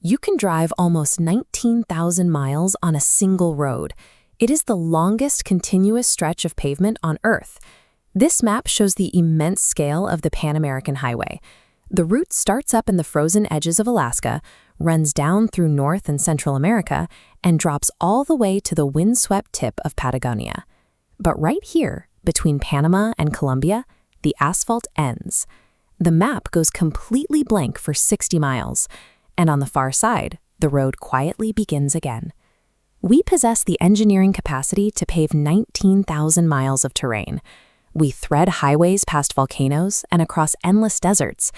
You can drive almost 19,000 miles on a single road. It is the longest continuous stretch of pavement on Earth. This map shows the immense scale of the Pan American Highway. The route starts up in the frozen edges of Alaska, runs down through North and Central America, and drops all the way to the windswept tip of Patagonia. But right here, between Panama and Colombia, the asphalt ends. The map goes completely blank for 60 miles, and on the far side, the road quietly begins again. We possess the engineering capacity to pave 19,000 miles of terrain. We thread highways past volcanoes and across endless deserts,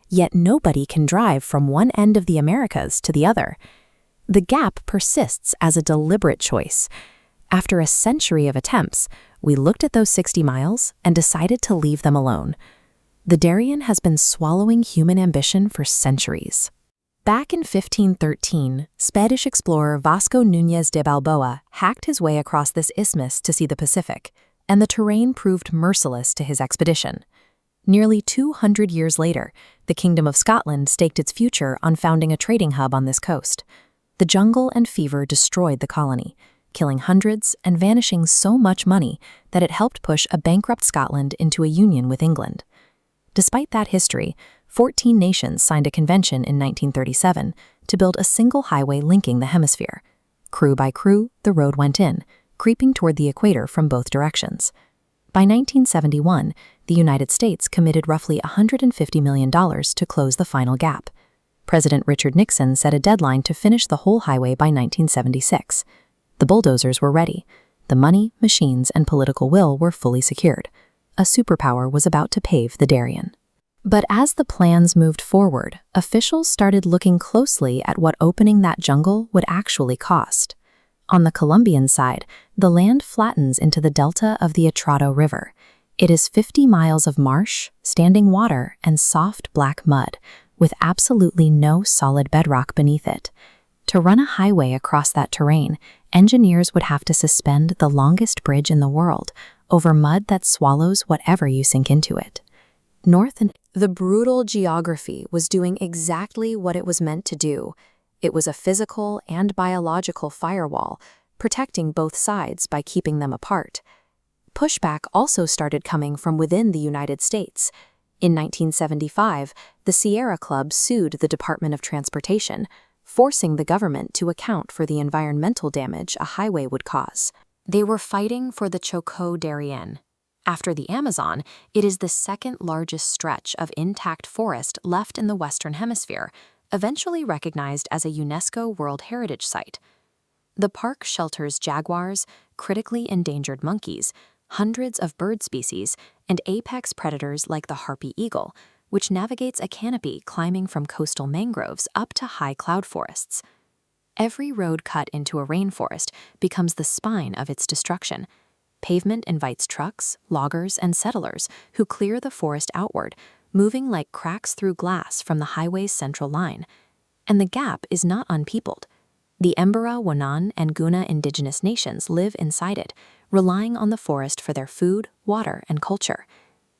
yet nobody can drive from one end of the Americas to the other. The gap persists as a deliberate choice. After a century of attempts, we looked at those 60 miles and decided to leave them alone. The Darien has been swallowing human ambition for centuries. Back in 1513, Spanish explorer Vasco Núñez de Balboa hacked his way across this isthmus to see the Pacific, and the terrain proved merciless to his expedition. Nearly 200 years later, the Kingdom of Scotland staked its future on founding a trading hub on this coast. The jungle and fever destroyed the colony, killing hundreds and vanishing so much money that it helped push a bankrupt Scotland into a union with England. Despite that history, 14 nations signed a convention in 1937 to build a single highway linking the hemisphere. Crew by crew, the road went in, creeping toward the equator from both directions. By 1971, the United States committed roughly $150 million to close the final gap. President Richard Nixon set a deadline to finish the whole highway by 1976. The bulldozers were ready. The money, machines, and political will were fully secured. A superpower was about to pave the Darien. But as the plans moved forward, officials started looking closely at what opening that jungle would actually cost. On the Colombian side, the land flattens into the delta of the Atrato River. It is 50 miles of marsh, standing water, and soft black mud, with absolutely no solid bedrock beneath it. To run a highway across that terrain, engineers would have to suspend the longest bridge in the world over mud that swallows whatever you sink into it. The brutal geography was doing exactly what it was meant to do. It was a physical and biological firewall, protecting both sides by keeping them apart. Pushback also started coming from within the United States. In 1975, the Sierra Club sued the Department of Transportation, forcing the government to account for the environmental damage a highway would cause. They were fighting for the Chocó Darien. After the Amazon, it is the second largest stretch of intact forest left in the Western Hemisphere, eventually recognized as a UNESCO World Heritage Site. The park shelters jaguars, critically endangered monkeys, hundreds of bird species, and apex predators like the harpy eagle, which navigates a canopy climbing from coastal mangroves up to high cloud forests. Every road cut into a rainforest becomes the spine of its destruction. Pavement invites trucks, loggers, and settlers who clear the forest outward, moving like cracks through glass from the highway's central line. And the gap is not unpeopled. The Embera, Wonan, and Guna indigenous nations live inside it, relying on the forest for their food, water, and culture.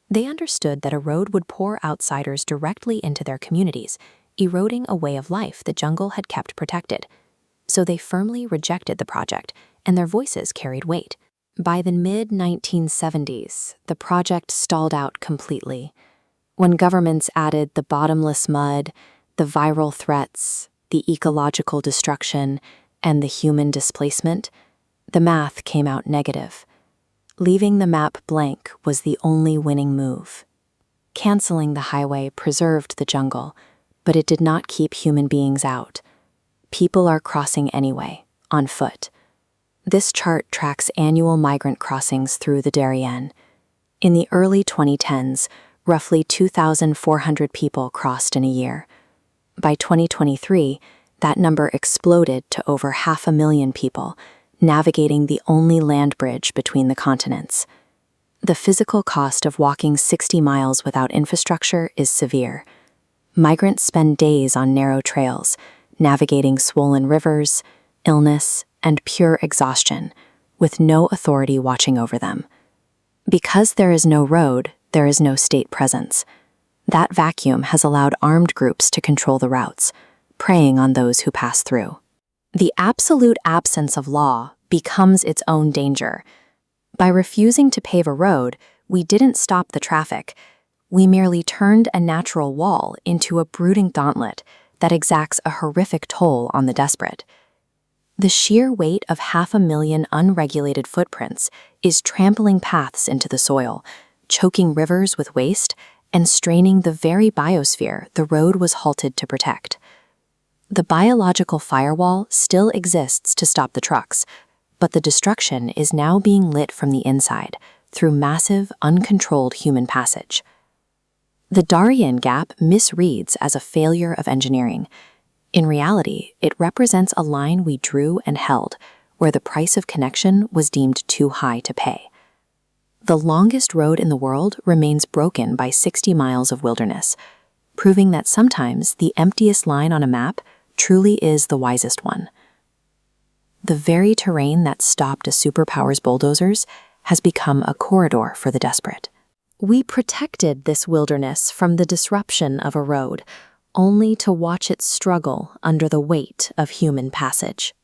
They understood that a road would pour outsiders directly into their communities, eroding a way of life the jungle had kept protected. So they firmly rejected the project, and their voices carried weight. By the mid-1970s, the project stalled out completely. When governments added the bottomless mud, the viral threats, the ecological destruction, and the human displacement, the math came out negative. Leaving the map blank was the only winning move. Canceling the highway preserved the jungle, but it did not keep human beings out. People are crossing anyway, on foot. This chart tracks annual migrant crossings through the Darien. In the early 2010s, roughly 2,400 people crossed in a year. By 2023, that number exploded to over 500,000 people, navigating the only land bridge between the continents. The physical cost of walking 60 miles without infrastructure is severe. Migrants spend days on narrow trails, navigating swollen rivers, illness, and pure exhaustion, with no authority watching over them. Because there is no road, there is no state presence. That vacuum has allowed armed groups to control the routes, preying on those who pass through. The absolute absence of law becomes its own danger. By refusing to pave a road, we didn't stop the traffic. We merely turned a natural wall into a brooding gauntlet that exacts a horrific toll on the desperate. The sheer weight of 500,000 unregulated footprints is trampling paths into the soil, choking rivers with waste, and straining the very biosphere the road was halted to protect. The biological firewall still exists to stop the trucks, but the destruction is now being lit from the inside through massive, uncontrolled human passage. The Darien Gap misreads as a failure of engineering. In reality, it represents a line we drew and held, where the price of connection was deemed too high to pay. The longest road in the world remains broken by 60 miles of wilderness, proving that sometimes the emptiest line on a map truly is the wisest one. The very terrain that stopped a superpower's bulldozers has become a corridor for the desperate. We protected this wilderness from the disruption of a road, only to watch it struggle under the weight of human passage.